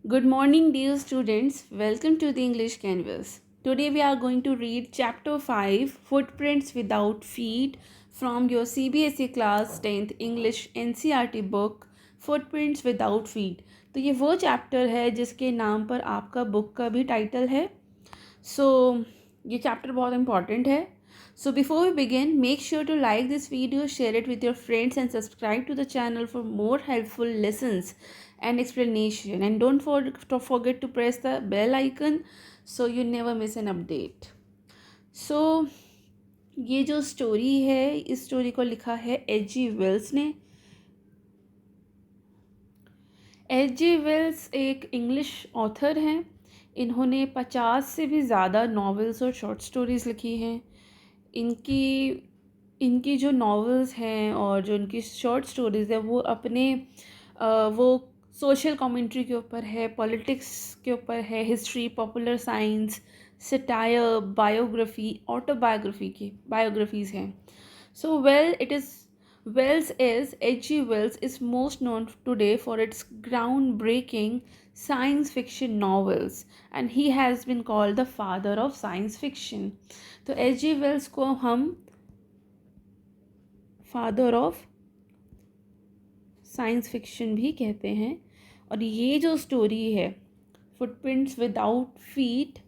Good morning, dear students. Welcome to the English Canvas. Today we are going to read Chapter 5 Footprints Without Feet from your CBSE Class 10th English NCERT book Footprints Without Feet. तो ये वो chapter है जिसके नाम पर आपका book का भी टाइटल है. So ये चैप्टर बहुत इंपॉर्टेंट है. So before we begin, make sure to like this video, share it with your friends and subscribe to the channel for more helpful lessons and explanation. And don't forget to press the bell icon so you never miss an update. So ये जो story है, इस story को लिखा है H.G. Wales ने. H.G. Wales एक English author हैं. इन्होंने 50 से भी ज़्यादा नॉवेल्स और शॉर्ट स्टोरीज़ लिखी हैं. इनकी जो नॉवेल्स हैं और जो इनकी शॉर्ट स्टोरीज़ है वो अपने वो सोशल कमेंट्री के ऊपर है, पॉलिटिक्स के ऊपर है, history, popular science, satire, biography, autobiography की बायोग्राफीज़ हैं. सो Wells is H.G. Wells is most known today for its groundbreaking science fiction novels and he has been called the father of science fiction. तो H.G. Wells को हम father of science fiction भी कहते हैं. और ये जो स्टोरी है फुटप्रिंट्स विदाउट फीट,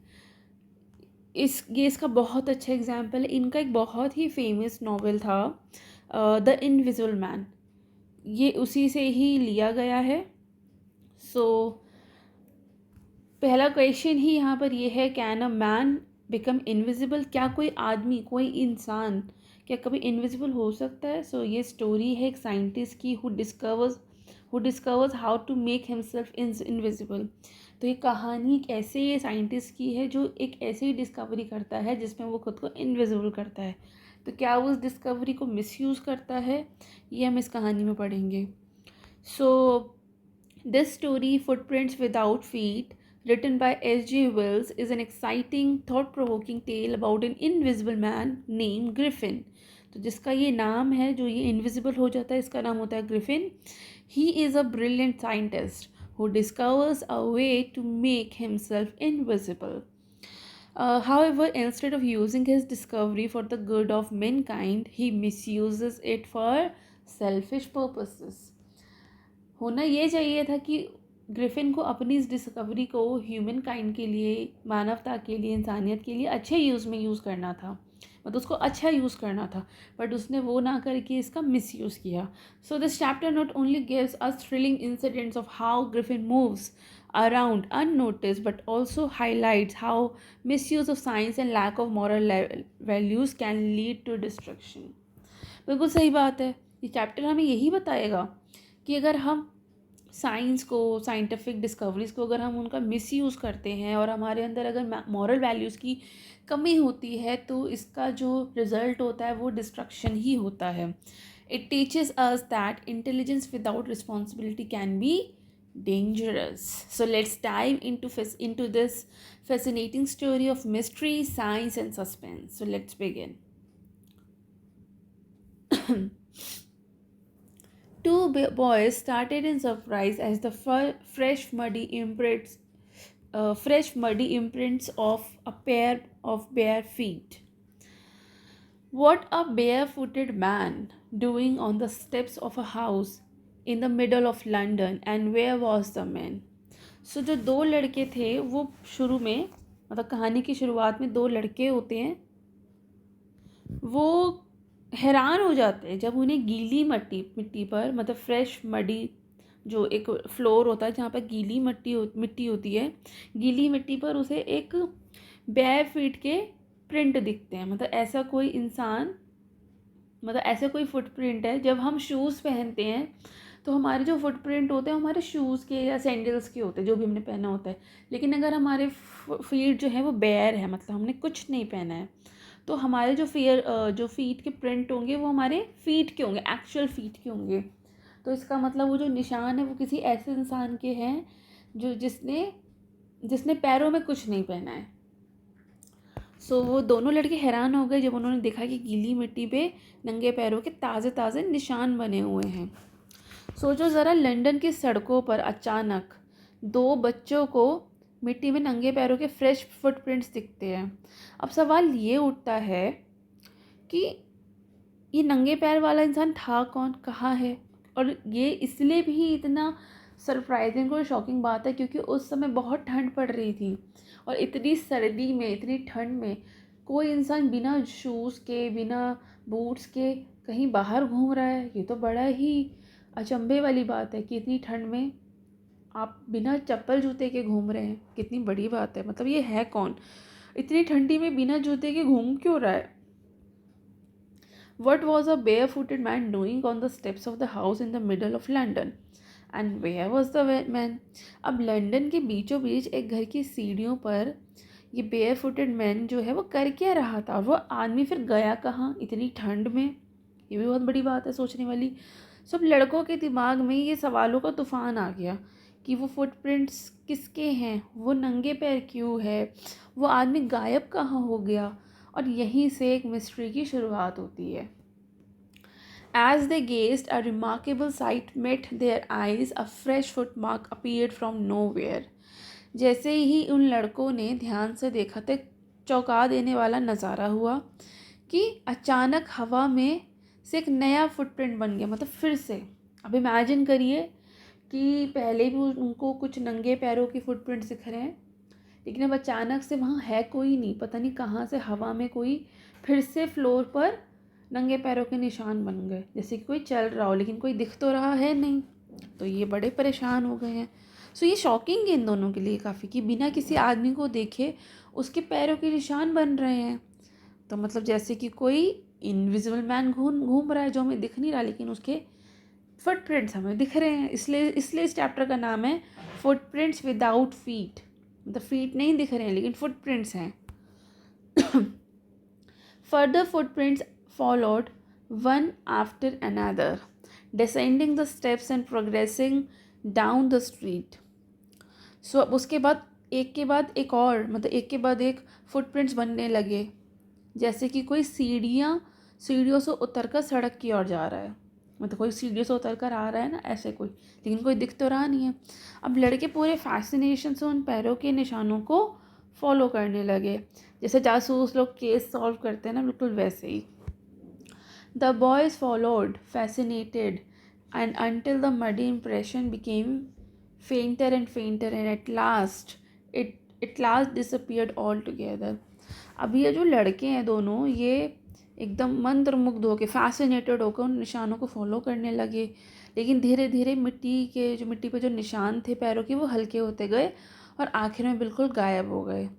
ये इसका बहुत अच्छा एग्जाम्पल है. इनका एक बहुत ही फेमस नॉवेल था द इनविजिबल मैन. ये उसी से ही लिया गया है. सो पहला क्वेश्चन ही यहाँ पर ये है, can a man become invisible? क्या कोई आदमी, कोई इंसान क्या कभी इनविजिबल हो सकता है? सो ये स्टोरी है एक साइंटिस्ट की who discovers how to make himself invisible. तो ये कहानी एक ऐसे ये साइंटिस्ट की है जो एक ऐसे ही डिस्कवरी करता है जिसमें वो खुद को इनविजिबल करता है. तो क्या वो उस डिस्कवरी को मिसयूज़ करता है, ये हम इस कहानी में पढ़ेंगे. So this story footprints without feet written by H.G. Wells is an exciting thought-provoking tale about an invisible man named Griffin. तो जिसका ये नाम है, जो ये इनविजिबल हो जाता है, इसका नाम होता है Griffin. He is a brilliant scientist who discovers a way to make himself invisible. However, instead of using his discovery for the good of mankind, he misuses it for selfish purposes. होना ये चाहिए था कि Griffin को अपनी इस discovery को human kind के लिए, मानवता के लिए, इंसानियत के लिए अच्छे यूज़ में यूज़ करना था, मतलब उसको अच्छा यूज़ करना था, बट उसने वो ना करके इसका मिसयूज़ किया. So this chapter not only gives us thrilling incidents of how Griffin moves around unnoticed but also highlights how misuse of science and lack of moral values can lead to destruction. बिल्कुल सही बात है. ये chapter हमें यही बताएगा कि अगर हम साइंस को, साइंटिफिक डिस्कवरीज़ को अगर हम उनका मिसयूज़ करते हैं और हमारे अंदर अगर मॉरल वैल्यूज़ की कमी होती है तो इसका जो रिज़ल्ट होता है वो डिस्ट्रक्शन ही होता है. It teaches us that intelligence without responsibility can be dangerous. So let's dive into this fascinating story of mystery, science and suspense. So let's begin. Two boys started in surprise as the fresh muddy imprints of a pair of bare feet. What a barefooted man doing on the steps of a house in the middle of London, and where was the man? So जो दो लड़के थे वो शुरू में, मतलब कहानी की शुरुआत में दो लड़के होते हैं, वो हैरान हो जाते हैं जब उन्हें गीली मिट्टी पर, मतलब फ्रेश मडी, जो एक फ्लोर होता है जहाँ पर गीली मिट्टी होती है, गीली मिट्टी पर उसे एक बेयर फीट के प्रिंट दिखते हैं. मतलब ऐसा कोई इंसान, मतलब ऐसा कोई फुटप्रिंट है. जब हम शूज़ पहनते हैं तो हमारे जो फुटप्रिंट होते हैं हमारे शूज़ के या सैंडल्स के होते हैं, जो भी हमने पहना होता है. लेकिन अगर हमारे फीट जो है वो बेयर है, मतलब हमने कुछ नहीं पहना है, तो हमारे जो फीट के प्रिंट होंगे वो हमारे फीट के होंगे, एक्चुअल फीट के होंगे. तो इसका मतलब वो जो निशान है वो किसी ऐसे इंसान के हैं जो जिसने पैरों में कुछ नहीं पहना है. सो वो दोनों लड़के हैरान हो गए जब उन्होंने देखा कि गीली मिट्टी पे नंगे पैरों के ताज़े ताज़े निशान बने हुए हैं. सोचो ज़रा, लंदन की सड़कों पर अचानक 2 बच्चों को मिट्टी में नंगे पैरों के फ्रेश फुटप्रिंट्स दिखते हैं। अब सवाल ये उठता है कि ये नंगे पैर वाला इंसान था कौन, कहाँ है? और ये इसलिए भी इतना सरप्राइजिंग और शॉकिंग बात है क्योंकि उस समय बहुत ठंड पड़ रही थी, और इतनी सर्दी में, इतनी ठंड में कोई इंसान बिना शूज़ के, बिना बूट्स के कहीं बाहर घूम रहा है। ये तो बड़ा ही अचंभे वाली बात है कि इतनी ठंड में आप बिना चप्पल जूते के घूम रहे हैं। कितनी बड़ी बात है, मतलब ये है कौन, इतनी ठंडी में बिना जूते के घूम क्यों रहा है? What was a barefooted man doing on the steps of the house in the middle of London? And where was the man? अब लंदन के बीचों बीच एक घर की सीढ़ियों पर ये बेयरफुटेड मैन जो है वो कर क्या रहा था, और वो आदमी फिर गया कहाँ इतनी ठंड में? ये भी बहुत बड़ी बात है सोचने वाली। सब लड़कों के दिमाग में ये सवालों का तूफान आ गया कि वो फुटप्रिंट्स किसके हैं, वो नंगे पैर क्यों है, वो आदमी गायब कहाँ हो गया। और यहीं से एक मिस्ट्री की शुरुआत होती है। As they gazed, a remarkable sight met their eyes. A fresh footmark appeared from nowhere. जैसे ही उन लड़कों ने ध्यान से देखा तो चौंका देने वाला नज़ारा हुआ कि अचानक हवा में से एक नया फुटप्रिंट बन गया। मतलब फिर से अब इमेजिन करिए कि पहले भी उनको कुछ नंगे पैरों की फुटप्रिंट्स दिख रहे हैं, लेकिन अब अचानक से वहाँ है कोई नहीं, पता नहीं कहाँ से हवा में कोई फिर से फ्लोर पर नंगे पैरों के निशान बन गए, जैसे कि कोई चल रहा हो लेकिन कोई दिख तो रहा है नहीं। तो ये बड़े परेशान हो गए हैं। सो ये शॉकिंग है इन दोनों के लिए काफ़ी कि बिना किसी आदमी को देखे उसके पैरों के निशान बन रहे हैं। तो मतलब जैसे कि कोई इनविजिबल मैन घूम घूम रहा है जो हमें दिख नहीं रहा, लेकिन उसके फुटप्रिंट्स हमें दिख रहे हैं। इसलिए इस चैप्टर का नाम है फुटप्रिंट्स विदाउट फीट। मतलब फीट नहीं दिख रहे हैं लेकिन फुटप्रिंट्स हैं। Further footprints followed, one after another, descending the steps and progressing down the street. So अब उसके बाद एक के बाद एक और, मतलब एक के बाद एक फुटप्रिंट्स बनने लगे, जैसे कि कोई सीढ़ियों से उतरकर सड़क की ओर जा रहा है। मतलब कोई सीढ़ियों से उतर कर आ रहा है ना, ऐसे कोई, लेकिन कोई दिख तो रहा नहीं है। अब लड़के पूरे फैसिनेशन से उन पैरों के निशानों को फॉलो करने लगे, जैसे जासूस लोग केस सॉल्व करते हैं ना, बिल्कुल वैसे ही। The boys followed fascinated and until the muddy impression became fainter and fainter and at last disappeared altogether. अब ये जो लड़के हैं दोनों, ये एकदम मंत्रमुग्ध होकर, फैसिनेटेड होकर उन निशानों को फॉलो करने लगे, लेकिन धीरे धीरे मिट्टी पे जो निशान थे पैरों के वो हल्के होते गए और आखिर में बिल्कुल गायब हो गए।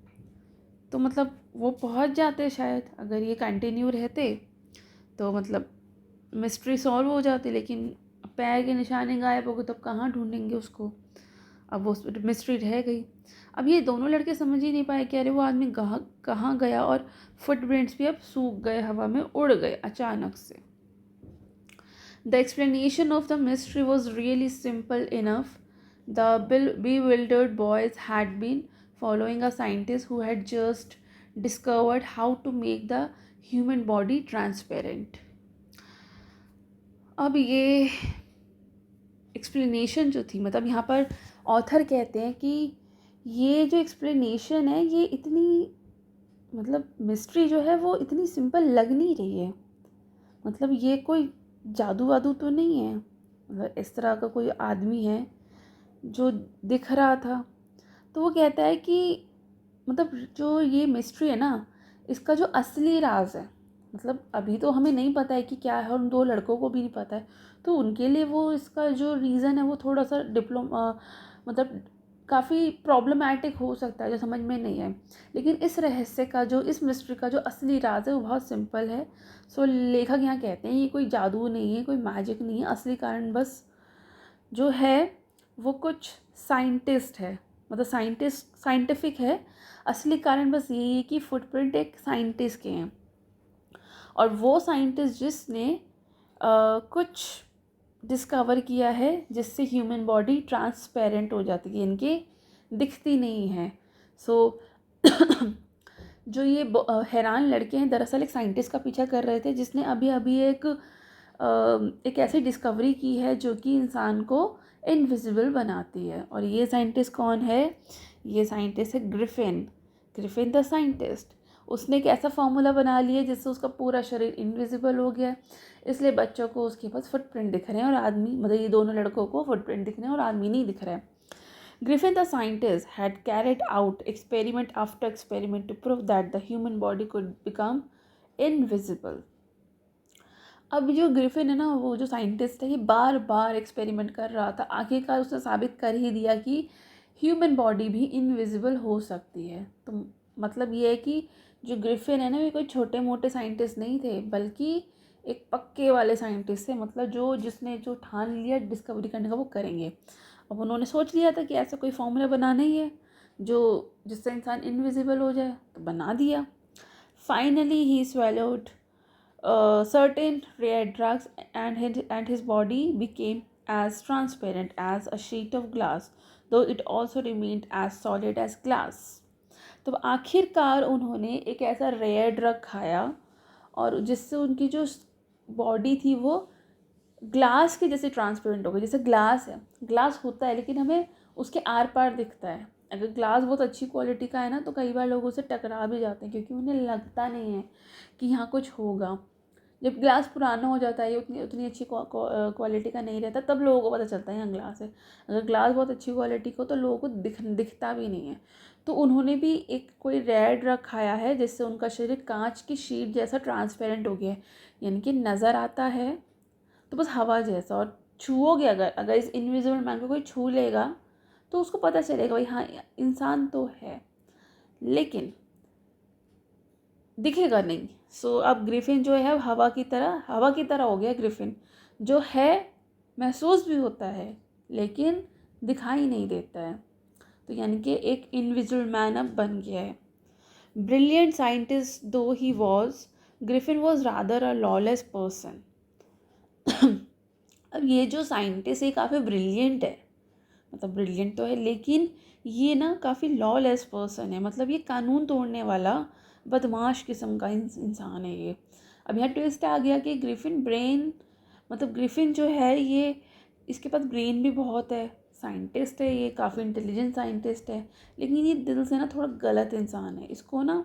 तो मतलब वो पहुंच जाते शायद, अगर ये कंटिन्यू रहते तो मतलब मिस्ट्री सॉल्व हो जाती, लेकिन पैर के निशाने गायब हो गए तो अब कहाँ ढूंढेंगे उसको। अब वो मिस्ट्री रह गई। अब ये दोनों लड़के समझ ही नहीं पाए कि अरे वो आदमी कहाँ गया, और फुटप्रिंट्स भी अब सूख गए, हवा में उड़ गए अचानक से। The explanation of the mystery was really simple enough. The bewildered boys had been following a scientist who had just discovered how to make the human body transparent. अब ये एक्सप्लेनेशन जो थी, मतलब यहाँ पर ऑथर कहते हैं कि ये जो एक्सप्लेनेशन है ये इतनी, मतलब मिस्ट्री जो है वो इतनी सिंपल लग नहीं रही है। मतलब ये कोई जादू वादू तो नहीं है, मतलब इस तरह का कोई आदमी है जो दिख रहा था। तो वो कहता है कि मतलब जो ये मिस्ट्री है ना, इसका जो असली राज है, मतलब अभी तो हमें नहीं पता है कि क्या है, और उन 2 लड़कों को भी नहीं पता है, तो उनके लिए वो इसका जो रीज़न है वो थोड़ा सा मतलब काफ़ी प्रॉब्लमैटिक हो सकता है, जो समझ में नहीं है। लेकिन इस रहस्य का जो, इस मिस्ट्री का जो असली राज है वो बहुत सिंपल है। सो लेखक यहाँ कहते हैं ये कोई जादू नहीं है, कोई मैजिक नहीं है, असली कारण बस जो है वो कुछ साइंटिस्ट है, मतलब साइंटिफिक है। असली कारण बस यही है कि फुटप्रिंट एक साइंटिस्ट के हैं, और वो साइंटिस्ट जिसने कुछ डिस्कवर किया है जिससे ह्यूमन बॉडी ट्रांसपेरेंट हो जाती है, इनके दिखती नहीं है। सो जो ये हैरान लड़के हैं दरअसल एक साइंटिस्ट का पीछा कर रहे थे जिसने अभी अभी एक ऐसी डिस्कवरी की है जो कि इंसान को इनविजिबल बनाती है। और ये साइंटिस्ट कौन है? ये साइंटिस्ट है ग्रिफिन। Griffin the scientist. उसने एक ऐसा फार्मूला बना लिया जिससे उसका पूरा शरीर इनविजिबल हो गया, इसलिए बच्चों को उसके पास फुटप्रिंट दिख रहे हैं और आदमी, मतलब ये दोनों लड़कों को फुटप्रिंट दिख रहे हैं और आदमी नहीं दिख रहा है। Griffin the scientist had carried out experiment after experiment to prove that the human body could become invisible. अब जो ग्रिफिन है ना, वो जो साइंटिस्ट है, ये बार बार एक्सपेरिमेंट कर रहा था, आखिरकार उसने साबित कर ही दिया कि ह्यूमन बॉडी भी इनविजिबल हो सकती है। तो मतलब ये है कि जो ग्रिफिन है ना, ये कोई छोटे मोटे साइंटिस्ट नहीं थे, बल्कि एक पक्के वाले साइंटिस्ट थे। मतलब जिसने जो ठान लिया डिस्कवरी करने का, वो करेंगे। अब उन्होंने सोच लिया था कि ऐसा कोई फॉर्मूला बनाना ही है जिससे इंसान इनविजिबल हो जाए, तो बना दिया। Finally he swallowed certain rare drugs and his body became as transparent as a sheet of glass, though it also remained as solid as glass. तो आखिरकार उन्होंने एक ऐसा रेयर ड्रग खाया और जिससे उनकी जो बॉडी थी वो ग्लास के जैसे ट्रांसपेरेंट हो गई। जैसे ग्लास है, ग्लास होता है लेकिन हमें उसके आर पार दिखता है। अगर ग्लास बहुत अच्छी क्वालिटी का है ना, तो कई बार लोग उससे टकरा भी जाते हैं क्योंकि उन्हें लगता नहीं है कि यहाँ कुछ होगा। जब ग्लास पुराना हो जाता है, ये उतनी उतनी अच्छी क्वालिटी का नहीं रहता, तब लोगों को पता चलता है यहाँ ग्लास है। अगर ग्लास बहुत अच्छी क्वालिटी का हो तो लोगों को दिखता भी नहीं है। तो उन्होंने भी एक कोई रेयर ड्रग खाया है जिससे उनका शरीर कांच की शीट जैसा ट्रांसपेरेंट हो गया है, यानी कि नज़र आता है तो बस हवा जैसा। और छूओगे अगर इस इनविजिबल मैन को कोई छू लेगा तो उसको पता चलेगा भाई हाँ इंसान तो है, लेकिन दिखेगा नहीं। सो अब ग्रिफिन जो है हवा की तरह हो गया। ग्रिफिन जो है महसूस भी होता है लेकिन दिखाई नहीं देता है। तो यानी कि एक इनविजिबल मैन अब बन गया है। ब्रिलियंट साइंटिस्ट दो he was, Griffin was rather a lawless person. अब ये जो साइंटिस्ट है काफ़ी ब्रिलियंट है, मतलब ब्रिलियंट तो है लेकिन ये ना काफ़ी लॉलेस पर्सन है। मतलब ये कानून तोड़ने वाला बदमाश किस्म का इंसान है ये। अब यहाँ ट्विस्ट आ गया कि ग्रिफिन जो है ये, इसके पास ब्रेन भी बहुत है, साइंटिस्ट है ये, काफ़ी इंटेलिजेंट साइंटिस्ट है, लेकिन ये दिल से ना थोड़ा गलत इंसान है। इसको ना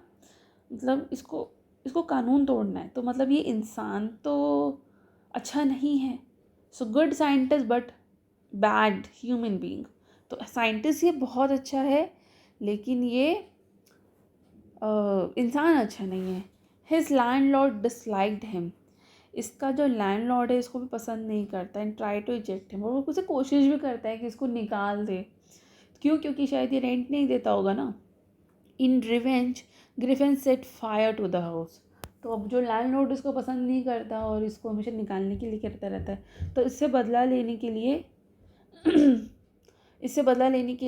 मतलब इसको कानून तोड़ना है, तो मतलब ये इंसान तो अच्छा नहीं है। So good scientist but bad human being. तो साइंटिस्ट ये बहुत अच्छा है लेकिन ये इंसान अच्छा नहीं है। His landlord disliked him. इसका जो लैंडलॉर्ड है इसको भी पसंद नहीं करता and try to eject him. और वो उसे कोशिश भी करता है कि इसको निकाल दे। क्यों? क्योंकि शायद ये रेंट नहीं देता होगा ना। In revenge Griffin set fire to the house. तो अब जो लैंडलॉर्ड इसको पसंद नहीं करता और इसको हमेशा निकालने के लिए करता रहता है, तो इससे बदला लेने के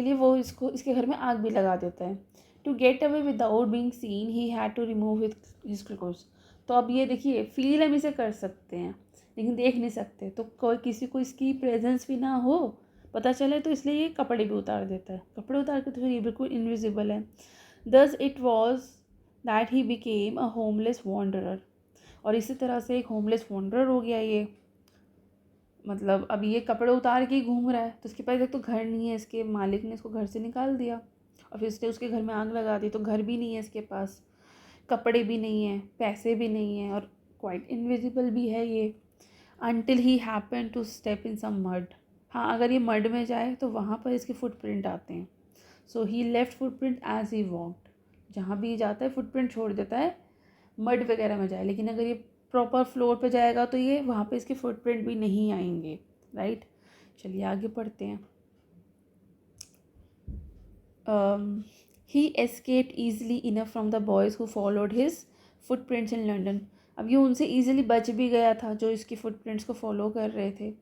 लिए वो इसके घर में आग भी लगा देता है। To get away without being seen he had to remove his clothes. तो अब ये देखिए, फील हम इसे कर सकते हैं लेकिन देख नहीं सकते, तो कोई किसी को इसकी प्रेजेंस भी ना हो, पता चले, तो इसलिए ये कपड़े भी उतार देता है। कपड़े उतार के तो फिर ये बिल्कुल इनविजिबल है। Thus it was that he became a homeless wanderer. और इसी तरह से एक होमलेस वॉन्डरर हो गया ये। मतलब अब ये कपड़े उतार के ही घूम रहा है, तो इसके पास एक तो घर नहीं है, इसके मालिक ने इसको घर से निकाल दिया और फिर इसने उसके घर में आग लगा दी। तो घर भी नहीं है इसके पास, कपड़े भी नहीं है, पैसे भी नहीं है और क्वाइट इनविजिबल भी है ये। Until he happen to step in some mud. हाँ, अगर ये मड में जाए तो वहाँ पर इसके फुटप्रिंट आते हैं। So he left footprint as he walked. जहाँ भी जाता है फुटप्रिंट छोड़ देता है, मड वगैरह में जाए। लेकिन अगर ये प्रॉपर फ्लोर पे जाएगा तो ये वहाँ पे इसके फुटप्रिंट भी नहीं आएंगे, राइट। चलिए आगे पढ़ते हैं। He escaped easily enough from the boys who followed his footprints in London. अब ये उनसे ईजिली बच भी गया था जो इसकी फुटप्रिंट्स को फॉलो कर रहे थे।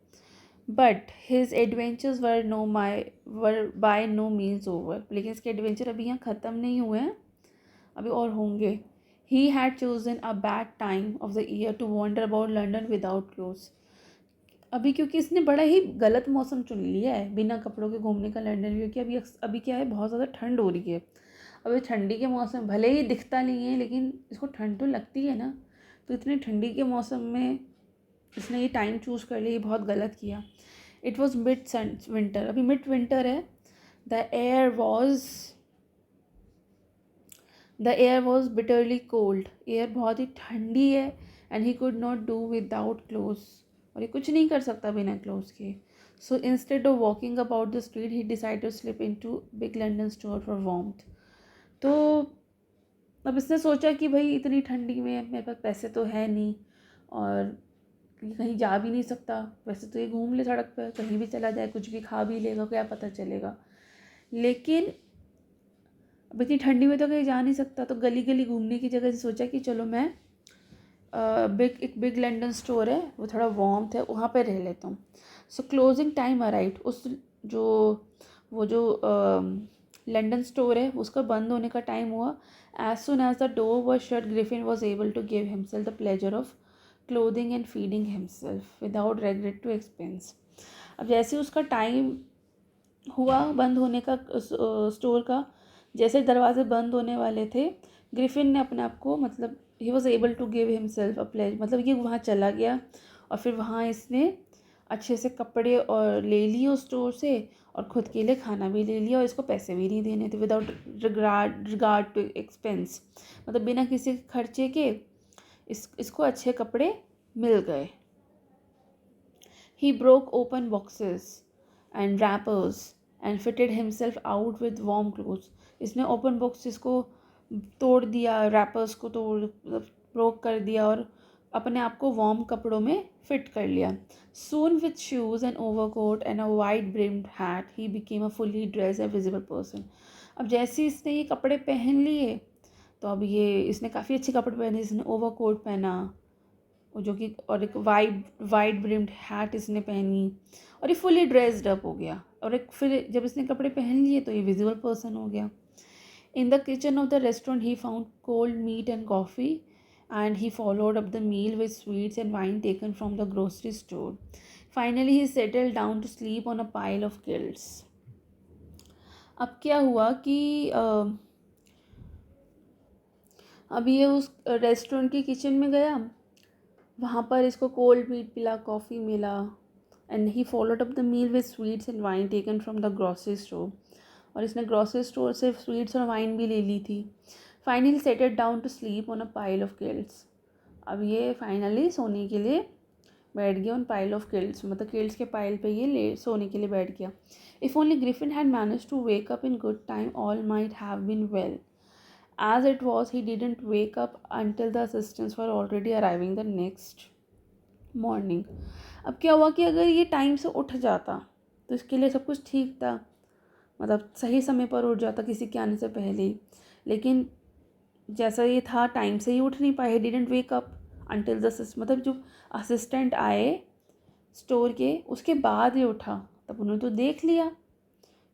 But his adventures were by no means over. लेकिन इसके एडवेंचर अभी यहाँ ख़त्म नहीं हुए हैं, अभी और होंगे। He had chosen a bad time of the year to wander about London without clothes. अभी क्योंकि इसने बड़ा ही गलत मौसम चुन लिया है बिना कपड़ों के घूमने का लंदन, क्योंकि अभी क्या है, बहुत ज़्यादा ठंड हो रही है। अभी ठंडी के मौसम भले ही दिखता नहीं है लेकिन इसको ठंड तो लगती है ना। तो इतनी ठंडी के मौसम में इसने ये टाइम चूज़ कर लिया, ये बहुत गलत किया। इट वॉज मिड विंटर, अभी मिड विंटर है. The air was bitterly cold, air बहुत ही ठंडी है. And he could not do without clothes, और ये कुछ नहीं कर सकता बिना क्लोथ्स के. So instead of walking about the street he decide to slip into big London store for warmth. तो अब इसने सोचा कि भाई इतनी ठंडी में मेरे पास पैसे तो है नहीं, और कहीं जा भी नहीं सकता. वैसे तो ये घूम ले सड़क पर, कहीं भी चला जाए, कुछ भी खा भी लेगा, क्या पता चलेगा. लेकिन अब इतनी ठंडी में तो कहीं जा नहीं सकता, तो गली गली घूमने की जगह से सोचा कि चलो मैं एक बिग लंदन स्टोर है, वो थोड़ा वार्म है, वहाँ पे रह लेता हूँ. सो क्लोजिंग टाइम अराइव्ड. वो जो लंदन स्टोर है उसका बंद होने का टाइम हुआ. As soon as the door was shut Griffin was able to give himself the pleasure of clothing and feeding himself without regard to expense. अब जैसे उसका टाइम हुआ बंद होने का स्टोर का, जैसे दरवाजे बंद होने वाले थे, ग्रिफिन ने अपने आप को, मतलब he was able to give himself a pleasure, मतलब ये वहाँ चला गया और फिर वहाँ इसने अच्छे से कपड़े और ले लिए उस स्टोर से, और ख़ुद के लिए खाना भी ले लिया, और इसको पैसे भी नहीं देने थे. विदाउट रिगार्ड टू एक्सपेंस, मतलब बिना किसी खर्चे के इसको अच्छे कपड़े मिल गए. He broke open boxes and wrappers and fitted himself out with warm clothes. इसने ओपन बॉक्सेस को तोड़ दिया, रैपर्स को ब्रोक कर दिया, और अपने आप को वार्म कपड़ों में फिट कर लिया. Soon with shoes and overcoat and a wide brimmed hat he became a fully dressed and visible person. अब जैसे इसने ये कपड़े पहन लिए, तो अब ये इसने काफ़ी अच्छे कपड़े पहने. इसने ओवरकोट पहना, जो कि, और एक वाइड ब्रिम्ड हैट इसने पहनी, और ये फुली ड्रेस्ड अप हो गया. और एक फिर जब इसने कपड़े पहन लिए तो ये विजिबल पर्सन हो गया. In the kitchen of the restaurant he found cold meat and coffee, and he followed up the meal with sweets and wine taken from the grocery store. Finally he settled down to sleep on a pile of quilts. अब क्या हुआ कि अब ये उस restaurant की kitchen में गया, वहाँ पर इसको कोल्ड मीट मिला, कॉफ़ी मिला, and he followed up the meal with sweets and wine taken from the grocery store. और इसने ग्रॉसरी स्टोर से स्वीट्स और वाइन भी ले ली थी. Finally settled down to sleep on a pile of quilts. अब ये फाइनली सोने के लिए बैठ गया ऑन पाइल ऑफ किल्ट्स, मतलब किल्ट्स के पाइल पे ये सोने के लिए बैठ गया. If only Griffin had manage to wake up in good time all might have been well. As it was, he didn't wake up until the assistants were already arriving the next morning. अब क्या हुआ कि अगर ये time से उठ जाता तो इसके लिए सब कुछ ठीक था, मतलब सही समय पर उठ जाता किसी के आने से पहले ही. लेकिन जैसा ये था, टाइम से ही उठ नहीं पाए. Didn't wake up until the, मतलब जो असिस्टेंट आए स्टोर के उसके बाद ही उठा. तब उन्होंने तो देख लिया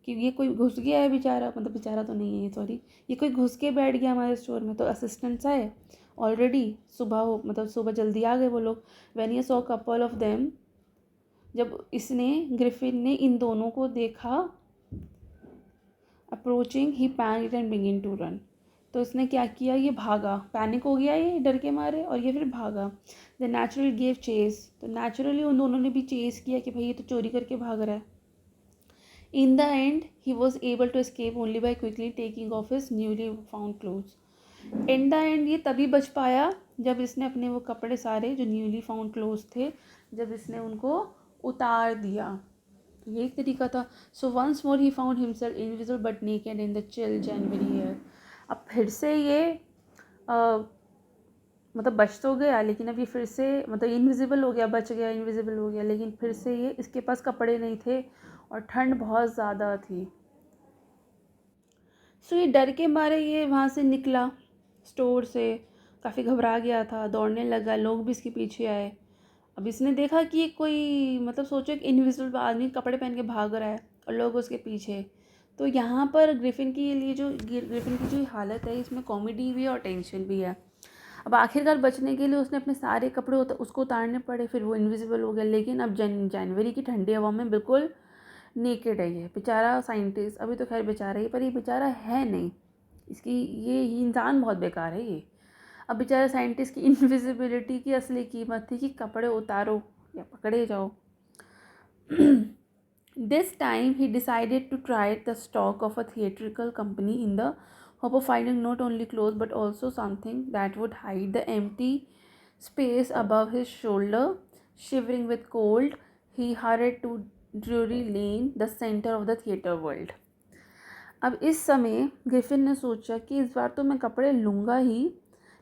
कि ये कोई घुस गया है बेचारा, मतलब बेचारा तो नहीं है ये, सॉरी, ये कोई घुस के बैठ गया हमारे स्टोर में. तो असिस्टेंट्स आए ऑलरेडी, सुबह हो, मतलब सुबह जल्दी आ गए वो लोग. When he saw couple of them, जब इसने ग्रिफिन ने इन दोनों को देखा approaching, he panicked and begin to run. तो इसने क्या किया, ये भागा, पैनिक हो गया ये डर के मारे, और ये फिर भागा. द नेचुरल गेव चेस, तो नेचुरली उन दोनों ने भी चेस किया कि भाई ये तो चोरी करके भाग रहा है. In the end, he was able to escape only by quickly taking off his newly found clothes. In the end, ये तभी बच पाया जब इसने अपने वो कपड़े सारे जो न्यूली फाउंड क्लोथ्स थे, जब इसने उनको उतार दिया. ये एक तरीका था. So once more he found himself invisible but naked in the chill January air. अब फिर से ये मतलब बच तो गया, लेकिन अब ये फिर से, मतलब इनविजिबल हो गया, बच गया, इनविजिबल हो गया, लेकिन फिर से ये, इसके पास कपड़े नहीं थे और ठंड बहुत ज़्यादा थी. सो ये डर के मारे ये वहाँ से निकला स्टोर से, काफ़ी घबरा गया था, दौड़ने लगा, लोग भी इसके पीछे आए. अब इसने देखा कि कोई, मतलब सोचो एक इनविजिबल आदमी कपड़े पहन के भाग रहा है और लोग उसके पीछे. तो यहाँ पर ग्रिफिन की जो हालत है, इसमें कॉमेडी भी है और टेंशन भी है. अब आखिरकार बचने के लिए उसने अपने सारे कपड़े उसको उतारने पड़े, फिर वो इनविजिबल हो गया. लेकिन अब जनवरी की ठंडी हवा में बिल्कुल नेकेड है ये बेचारा साइंटिस्ट. अभी तो खैर बेचारा ही, पर ये बेचारा है नहीं, इसकी ये इंसान बहुत बेकार है ये. अब बेचारा साइंटिस्ट की इनविजिबिलिटी की असली कीमत थी कि कपड़े उतारो या पकड़े जाओ. This time he decided to try the stock of a theatrical company in the hope of finding not only clothes but also something that would hide the empty space above his shoulder. Shivering with cold, he hurried to Drury Lane, the center of the theatre world. अब इस समय Griffin ने सोचा कि इस बार तो मैं कपड़े लूँगा ही,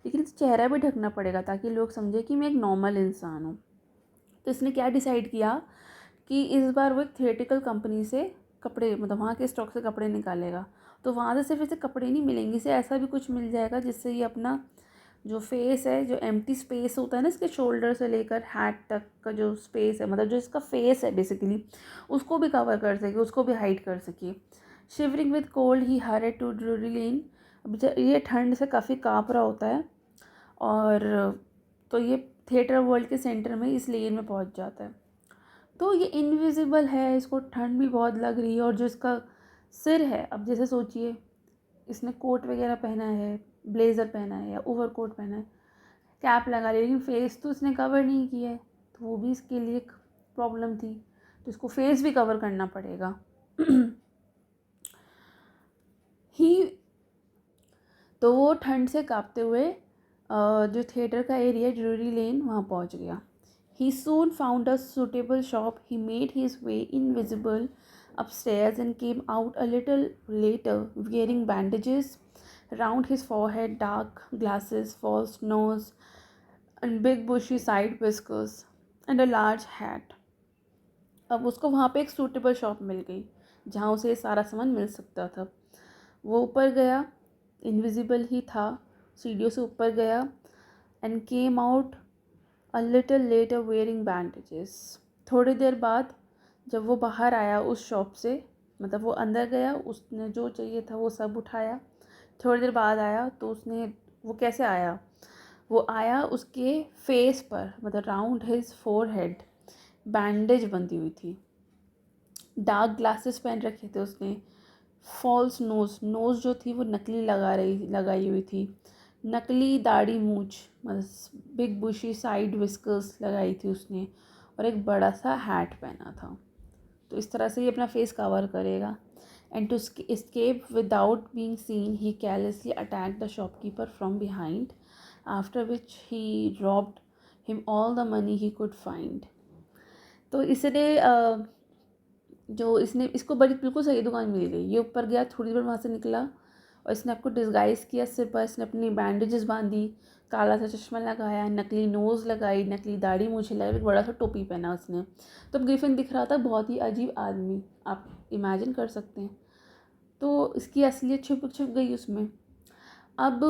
लेकिन चेहरा भी ढकना पड़ेगा ताकि लोग समझे कि मैं एक नॉर्मल इंसान हूँ। तो इसने क्या डिसाइड किया कि इस बार वो एक थिएटिकल कंपनी से कपड़े, मतलब वहाँ के स्टॉक से कपड़े निकालेगा। तो वहाँ से सिर्फ इसे कपड़े नहीं मिलेंगे, इसे ऐसा भी कुछ मिल जाएगा जिससे ये अपना जो फेस है, जो एम्प्टी स्पेस होता है ना इसके शोल्डर से लेकर हैट तक का जो स्पेस है, मतलब जो इसका फेस है बेसिकली, उसको भी कवर कर सके, उसको भी हाइड कर सके। Shivering with cold he hurried to Drury Lane. अब ये ठंड से काफ़ी काँप रहा होता है, और तो ये थिएटर वर्ल्ड के सेंटर में इस लेन में पहुंच जाता है। तो ये इनविजिबल है, इसको ठंड भी बहुत लग रही है, और जो इसका सिर है, अब जैसे सोचिए इसने कोट वगैरह पहना है, ब्लेज़र पहना है या ओवर कोट पहना है, कैप लगा ली, लेकिन फेस तो इसने कवर नहीं किया है, तो वो भी इसके लिए एक प्रॉब्लम थी। तो इसको फेस भी कवर करना पड़ेगा। ही तो वो ठंड से काँपते हुए जो थिएटर का एरिया ड्रूरी लेन वहाँ पहुँच गया। He soon found a suitable shop. He made his way invisible upstairs and came out a little later wearing bandages around his forehead, dark glasses, false nose, and big bushy side whiskers, and a large hat. अब उसको वहाँ पे एक suitable shop मिल गई जहाँ उसे ये सारा सामान मिल सकता था। वो ऊपर गया, इनविजिबल ही था, सीढ़ियों से ऊपर गया, and came out a little letter wearing bandages. थोड़ी देर बाद जब वो बाहर आया उस शॉप से, मतलब वो अंदर गया, उसने जो चाहिए था वो सब उठाया, थोड़ी देर बाद आया तो उसने, वो कैसे आया, वो आया उसके फेस पर, मतलब राउंड हिज फोरहेड बैंडेज बंधी हुई थी, डार्क ग्लासेस पहन रखे थे उसने, फॉल्स नोज़ जो थी वो नकली लगाई हुई थी, नकली दाढ़ी मूछ, मतलब बिग बुशी साइड विस्कर्स लगाई थी उसने, और एक बड़ा सा हैट पहना था। तो इस तरह से ये अपना फेस कवर करेगा। And to escape without being seen he carelessly attacked the shopkeeper from behind, after which he robbed him all the money he could find। तो इसने जो इसने इसको बड़ी बिल्कुल सही दुकान मिल गई। ये ऊपर गया, थोड़ी देर वहाँ से निकला, और इसने आपको डिस्गाइज़ किया सिर पर, इसने अपनी बैंडेजेस बांधी, काला सा चश्मा लगाया, नकली नोज़ लगाई, नकली दाढ़ी मूछें लगाई, एक बड़ा सा टोपी पहना उसने। तो अब ग्रिफिन दिख रहा था बहुत ही अजीब आदमी, आप इमेजिन कर सकते हैं। तो इसकी असलियत छुप छुप गई उसमें। अब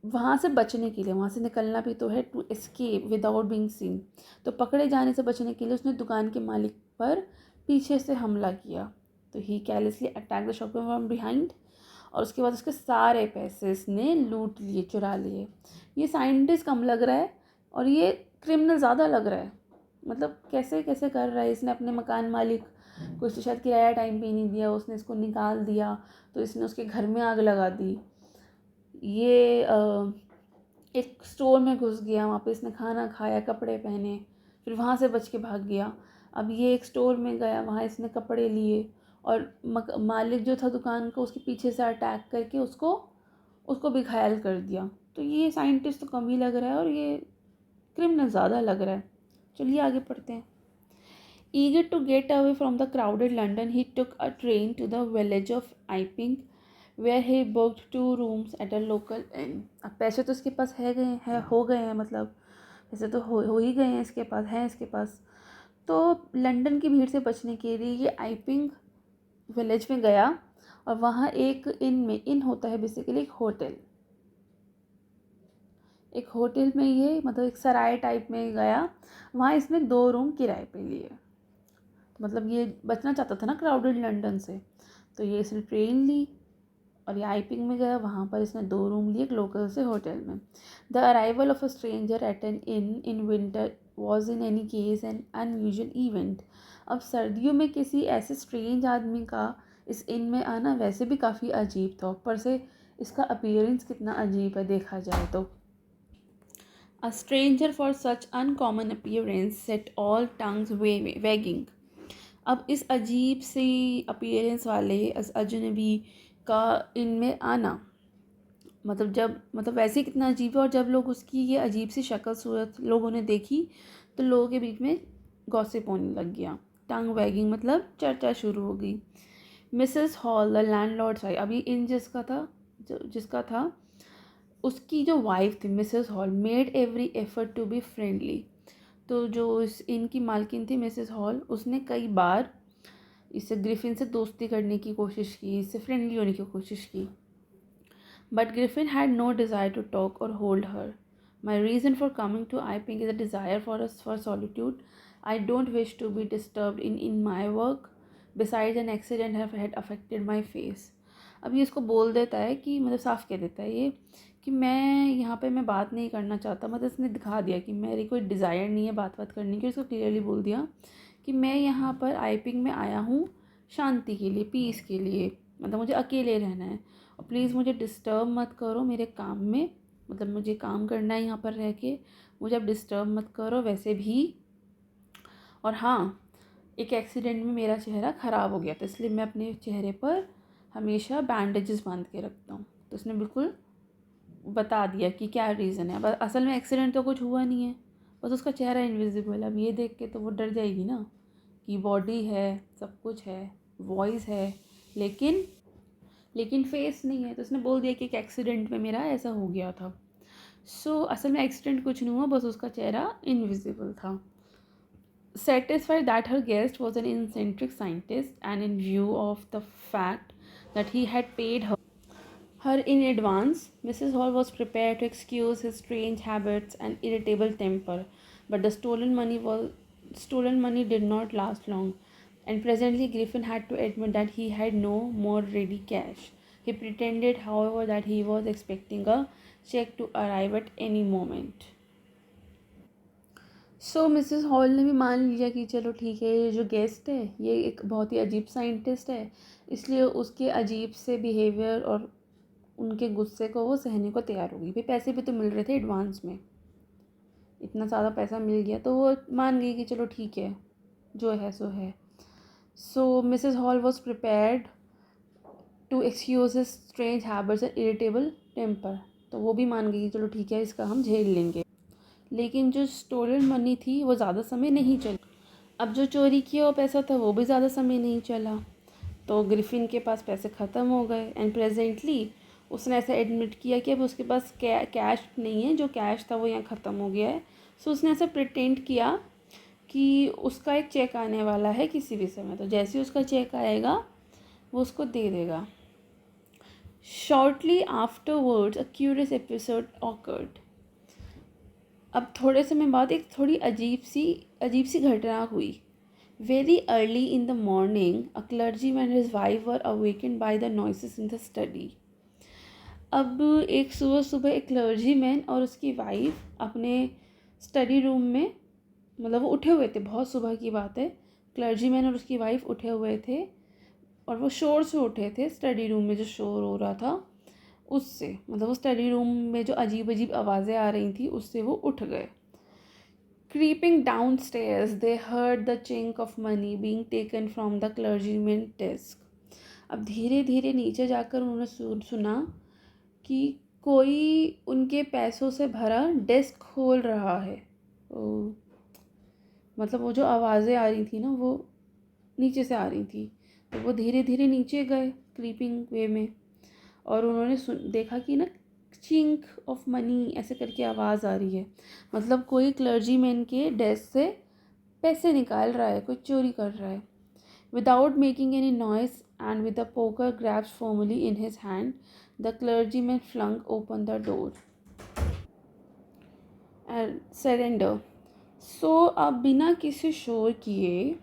वहाँ से बचने के लिए, वहाँ से निकलना भी तो है, to escape without being seen. तो पकड़े जाने से बचने के लिए उसने दुकान के मालिक पर पीछे से हमला किया। तो he carelessly attack the shopkeeper from behind, और उसके बाद उसके सारे पैसे इसने लूट लिए, चुरा लिए। ये साइंटिस्ट कम लग रहा है और ये क्रिमिनल ज़्यादा लग रहा है। मतलब कैसे कैसे कर रहा है, इसने अपने मकान मालिक को इससे शायद किराया टाइम पे नहीं दिया, उसने इसको निकाल दिया, तो इसने उसके घर में आग लगा दी। ये एक स्टोर में घुस गया, वहाँ पे इसने खाना खाया, कपड़े पहने, फिर वहाँ से बच के भाग गया। अब ये एक स्टोर में गया, वहाँ इसने कपड़े लिए, और मालिक जो था दुकान का उसके पीछे से अटैक करके उसको उसको भी घायल कर दिया। तो ये साइंटिस्ट तो कम ही लग रहा है और ये क्रिमिनल ज़्यादा लग रहा है। चलिए आगे पढ़ते हैं। Eager to get away from the crowded London, he took a train to the village of Iping, where he booked 2 rooms at a local inn। अब पैसे तो इसके पास हो गए हैं, मतलब पैसे तो हो ही गए हैं इसके पास, हैं इसके पास। तो लंदन की भीड़ से बचने के लिए ये आइपिंग विलेज में गया, और वहाँ एक इन होता है बेसिकली एक होटल में ये, मतलब एक सराय टाइप में गया, वहाँ इसने 2 रूम किराए पे लिए। मतलब ये बचना चाहता था ना क्राउडेड लंदन से, तो ये इसने ट्रेन ली और ये आइपिंग में गया, वहाँ पर इसने 2 रूम लिए एक लोकल से होटल में। The arrival of a stranger at an inn winter was in any case an unusual event. अब सर्दियों में किसी ऐसे स्ट्रेंज आदमी का इस इन में आना वैसे भी काफ़ी अजीब था, ऊपर से इसका अपीयरेंस कितना अजीब है देखा जाए तो। A stranger for such uncommon appearance set all tongues wagging. अब इस अजीब सी अपीयरेंस वाले इस अजनबी का इनमें आना, मतलब वैसे ही कितना अजीब है, और जब लोग उसकी ये अजीब सी शक्ल सूरत लोगों ने देखी तो लोगों के बीच में गॉसिप होने लग गया, टंग वैगिंग, मतलब चर्चा शुरू हो गई। Mrs Hall the landlord's wife, अभी इन जिसका था उसकी जो वाइफ थी Mrs Hall, made every effort to be friendly. तो जो इनकी मालकिन थी मिसेस हॉल, उसने कई बार इससे ग्रिफिन से दोस्ती करने की कोशिश की, इससे फ्रेंडली होने की कोशिश की। But Griffin had no desire to talk और hold her. My reason for coming to Iping is a desire for solitude. I don't wish to be disturbed in my work. Besides an accident had affected my face. अब ये इसको बोल देता है कि, मतलब साफ कह देता है ये कि मैं यहाँ पे मैं बात नहीं करना चाहता, मतलब इसने दिखा दिया कि मेरी कोई डिज़ायर नहीं है बात करने की। उसको क्लियरली बोल दिया कि मैं यहाँ पर आईपिंग में आया हूँ शांति के लिए, पीस के लिए, मतलब मुझे अकेले रहना है, और प्लीज़ मुझे डिस्टर्ब मत करो मेरे काम में, मतलब मुझे काम करना है यहाँ पर रह के, मुझे अब डिस्टर्ब मत करो वैसे भी। और हाँ, एक एक्सीडेंट में मेरा चेहरा ख़राब हो गया था, इसलिए मैं अपने चेहरे पर हमेशा बैंडेजेस बांध के रखता हूँ। तो उसने बिल्कुल बता दिया कि क्या रीज़न है। बस असल में एक्सीडेंट तो कुछ हुआ नहीं है, बस उसका चेहरा इनविजिबल है। अब ये देख के तो वो डर जाएगी ना कि बॉडी है, सब कुछ है, वॉइस है, लेकिन फेस नहीं है। तो उसने बोल दिया कि एक एक्सीडेंट में मेरा ऐसा हो गया था। असल में एक्सीडेंट कुछ नहीं हुआ, बस उसका चेहरा इनविजिबल था। Satisfied that her guest was an eccentric scientist, and in view of the fact that he had paid her in advance, Mrs. Hall was prepared to excuse his strange habits and irritable temper. But the stolen money did not last long, and presently Griffin had to admit that he had no more ready cash. He pretended, however, that he was expecting a check to arrive at any moment. Mrs hall ने भी मान लिया कि चलो ठीक है, ये जो गेस्ट है ये एक बहुत ही अजीब साइंटिस्ट है, इसलिए उसके अजीब से बिहेवियर और उनके गुस्से को वो सहने को तैयार हो गई। भाई पैसे भी तो मिल रहे थे एडवांस में, इतना ज़्यादा पैसा मिल गया तो वो मान गई कि चलो ठीक है, जो है सो है। Mrs Hall was prepared to excuse his strange habits and irritable temper. तो वो भी मान गई कि चलो ठीक है, इसका हम झेल लेंगे। लेकिन जो स्टोलन मनी थी वो ज़्यादा समय नहीं चली। अब जो चोरी किया हुआ पैसा था वो भी ज़्यादा समय नहीं चला, तो ग्रिफिन के पास पैसे ख़त्म हो गए। एंड प्रेजेंटली उसने ऐसा एडमिट किया कि अब उसके पास कैश नहीं है, जो कैश था वो यहाँ ख़त्म हो गया है। उसने ऐसा प्रिटेंड किया कि उसका एक चेक आने वाला है किसी भी समय, तो जैसे ही उसका चेक आएगा वो उसको दे देगा। Shortly afterwards a curious episode awkward. अब थोड़े समय बाद एक थोड़ी अजीब सी घटना हुई। Very early in the morning a clergyman and his wife were awakened by the noises in the study. अब एक सुबह सुबह एक क्लर्जीमैन और उसकी वाइफ अपने स्टडी रूम में, मतलब वो उठे हुए थे, बहुत सुबह की बात है, क्लर्जीमैन और उसकी वाइफ उठे हुए थे और वो शोर से उठे थे। स्टडी रूम में जो शोर हो रहा था उससे, मतलब वो स्टडी रूम में जो अजीब अजीब आवाज़ें आ रही थी उससे वो उठ गए। Creeping downstairs, they heard the chink of money being taken from the clergyman's desk. अब धीरे धीरे नीचे जाकर उन्होंने सुना कि कोई उनके पैसों से भरा डेस्क खोल रहा है। मतलब वो जो आवाज़ें आ रही थी ना वो नीचे से आ रही थी, तो वो धीरे धीरे नीचे गए क्रीपिंग वे में, और उन्होंने देखा कि ना चिंक ऑफ मनी ऐसे करके आवाज़ आ रही है, मतलब कोई क्लर्जीमैन के डेस्क से पैसे निकाल रहा है, कोई चोरी कर रहा है। Without making any noise and with the poker grabs formally in his hand, the clergyman flung open the door and surrender. अब बिना किसी शोर किए